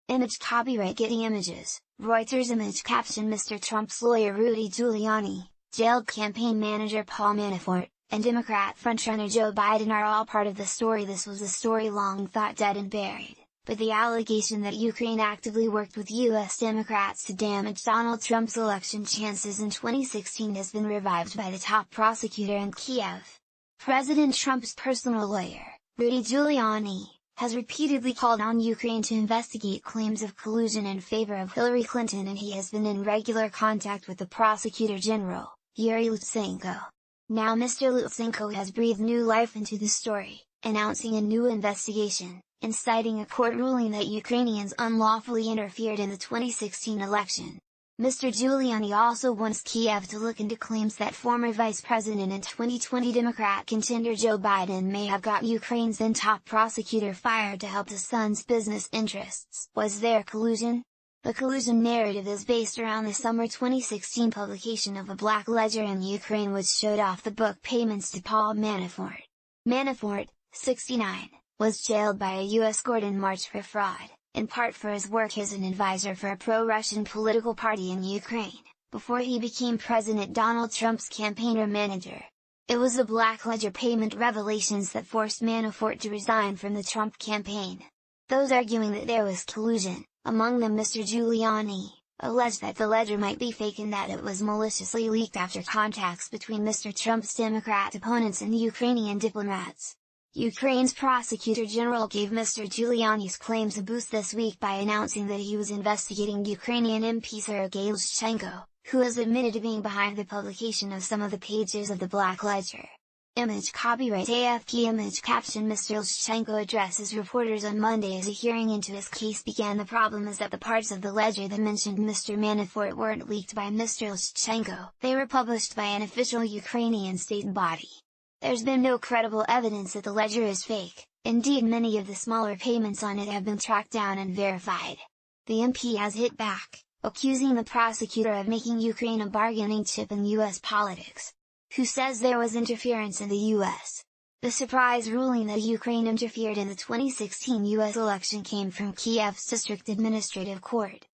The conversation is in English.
Image copyright Getty Images, Reuters image caption Mr. Trump's lawyer Rudy Giuliani, jailed campaign manager Paul Manafort, and Democrat frontrunner Joe Biden are all part of the story. This was a story long thought dead and buried, but the allegation that Ukraine actively worked with U.S. Democrats to damage Donald Trump's election chances in 2016 has been revived by the top prosecutor in Kiev. President Trump's personal lawyer, Rudy Giuliani, has repeatedly called on Ukraine to investigate claims of collusion in favor of Hillary Clinton, and he has been in regular contact with the Prosecutor General, Yuri Lutsenko. Now Mr. Lutsenko has breathed new life into the story, announcing a new investigation, and citing a court ruling that Ukrainians unlawfully interfered in the 2016 election. Mr. Giuliani also wants Kiev to look into claims that former Vice President and 2020 Democrat contender Joe Biden may have got Ukraine's then top prosecutor fired to help his son's business interests. Was there collusion? The collusion narrative is based around the summer 2016 publication of a black ledger in Ukraine which showed off the book payments to Paul Manafort. Manafort, 69, was jailed by a U.S. court in March for fraud, in part for his work as an advisor for a pro-Russian political party in Ukraine, before he became President Donald Trump's campaign manager. It was the Black Ledger payment revelations that forced Manafort to resign from the Trump campaign. Those arguing that there was collusion, among them Mr. Giuliani, alleged that the ledger might be fake and that it was maliciously leaked after contacts between Mr. Trump's Democrat opponents and Ukrainian diplomats. Ukraine's Prosecutor General gave Mr. Giuliani's claims a boost this week by announcing that he was investigating Ukrainian MP Sergei Lutsenko, who has admitted to being behind the publication of some of the pages of the Black Ledger. Image copyright AFP image caption Mr. Lutsenko addresses reporters on Monday as a hearing into his case began. The problem is that the parts of the ledger that mentioned Mr. Manafort weren't leaked by Mr. Lutsenko. They were published by an official Ukrainian state body. There's been no credible evidence that the ledger is fake, indeed many of the smaller payments on it have been tracked down and verified. The MP has hit back, accusing the prosecutor of making Ukraine a bargaining chip in U.S. politics. Who says there was interference in the U.S.? The surprise ruling that Ukraine interfered in the 2016 U.S. election came from Kiev's District Administrative Court,